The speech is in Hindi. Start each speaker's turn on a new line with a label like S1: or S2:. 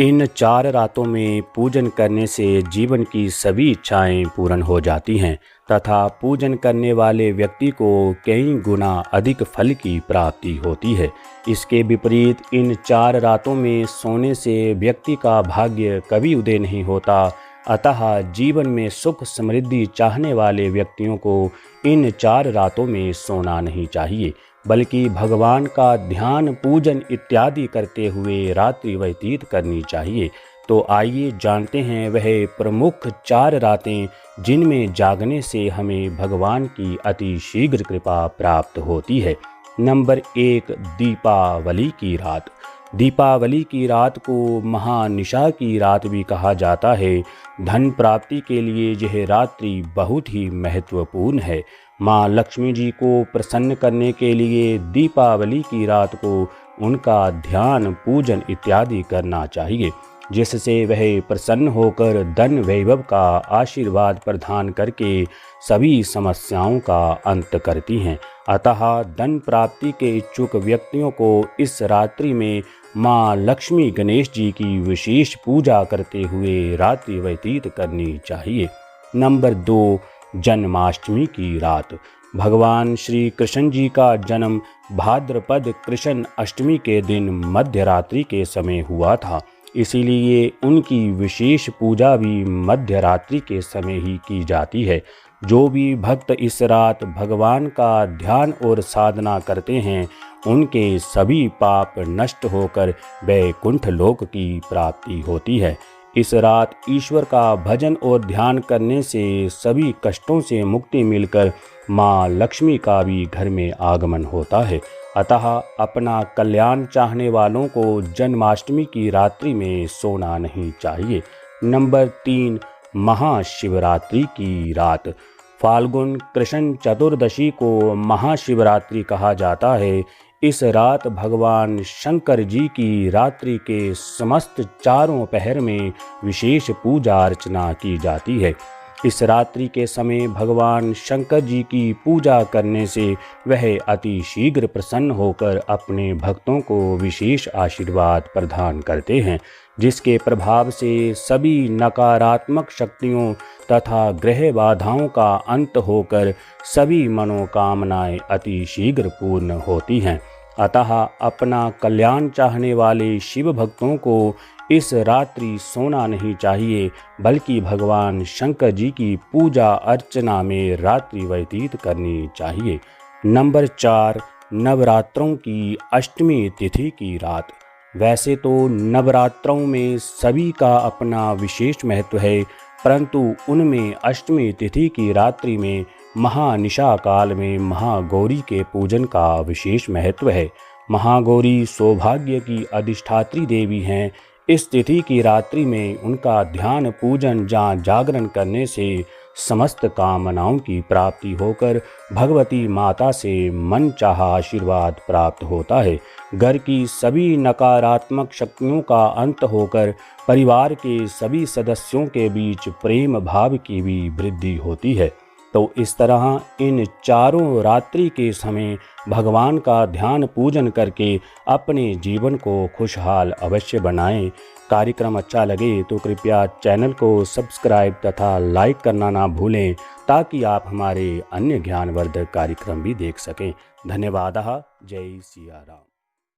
S1: इन 4 रातों में पूजन करने से जीवन की सभी इच्छाएं पूर्ण हो जाती हैं तथा पूजन करने वाले व्यक्ति को कई गुना अधिक फल की प्राप्ति होती है। इसके विपरीत इन 4 रातों में सोने से व्यक्ति का भाग्य कभी उदय नहीं होता। अतः जीवन में सुख समृद्धि चाहने वाले व्यक्तियों को इन 4 रातों में सोना नहीं चाहिए, बल्कि भगवान का ध्यान पूजन इत्यादि करते हुए रात्रि व्यतीत करनी चाहिए। तो आइए जानते हैं वह प्रमुख 4 रातें जिनमें जागने से हमें भगवान की अति शीघ्र कृपा प्राप्त होती है। नंबर 1, दीपावली की रात। दीपावली की रात को महानिशा की रात भी कहा जाता है। धन प्राप्ति के लिए यह रात्रि बहुत ही महत्वपूर्ण है। माँ लक्ष्मी जी को प्रसन्न करने के लिए दीपावली की रात को उनका ध्यान पूजन इत्यादि करना चाहिए, जिससे वह प्रसन्न होकर धन वैभव का आशीर्वाद प्रदान करके सभी समस्याओं का अंत करती हैं। अतः धन प्राप्ति के इच्छुक व्यक्तियों को इस रात्रि में माँ लक्ष्मी गणेश जी की विशेष पूजा करते हुए रात्रि व्यतीत करनी चाहिए। नंबर 2, जन्माष्टमी की रात। भगवान श्री कृष्ण जी का जन्म भाद्रपद कृष्ण अष्टमी के दिन मध्य रात्रि के समय हुआ था, इसीलिए उनकी विशेष पूजा भी मध्य रात्रि के समय ही की जाती है। जो भी भक्त इस रात भगवान का ध्यान और साधना करते हैं, उनके सभी पाप नष्ट होकर वैकुंठ लोक की प्राप्ति होती है। इस रात ईश्वर का भजन और ध्यान करने से सभी कष्टों से मुक्ति मिलकर माँ लक्ष्मी का भी घर में आगमन होता है। अतः अपना कल्याण चाहने वालों को जन्माष्टमी की रात्रि में सोना नहीं चाहिए। नंबर 3, महाशिवरात्रि की रात। फाल्गुन कृष्ण चतुर्दशी को महाशिवरात्रि कहा जाता है। इस रात भगवान शंकर जी की रात्रि के समस्त चारों पहर में विशेष पूजा अर्चना की जाती है। इस रात्रि के समय भगवान शंकर जी की पूजा करने से वह अति शीघ्र प्रसन्न होकर अपने भक्तों को विशेष आशीर्वाद प्रदान करते हैं, जिसके प्रभाव से सभी नकारात्मक शक्तियों तथा ग्रह बाधाओं का अंत होकर सभी मनोकामनाएं अति शीघ्र पूर्ण होती हैं। अतः अपना कल्याण चाहने वाले शिव भक्तों को इस रात्रि सोना नहीं चाहिए, बल्कि भगवान शंकर जी की पूजा अर्चना में रात्रि व्यतीत करनी चाहिए। नंबर 4, नवरात्रों की अष्टमी तिथि की रात। वैसे तो नवरात्रों में सभी का अपना विशेष महत्व है, परंतु उनमें अष्टमी तिथि की रात्रि में महानिशा काल में महागौरी के पूजन का विशेष महत्व है। महागौरी सौभाग्य की अधिष्ठात्री देवी हैं। इस तिथि की रात्रि में उनका ध्यान पूजन जागरण करने से समस्त कामनाओं की प्राप्ति होकर भगवती माता से मनचाहा आशीर्वाद प्राप्त होता है। घर की सभी नकारात्मक शक्तियों का अंत होकर परिवार के सभी सदस्यों के बीच प्रेम भाव की भी वृद्धि होती है। तो इस तरह इन चारों रात्रि के समय भगवान का ध्यान पूजन करके अपने जीवन को खुशहाल अवश्य बनाएं। कार्यक्रम अच्छा लगे तो कृपया चैनल को सब्सक्राइब तथा लाइक करना ना भूलें, ताकि आप हमारे अन्य ज्ञानवर्धक कार्यक्रम भी देख सकें। धन्यवाद। जय सिया राम।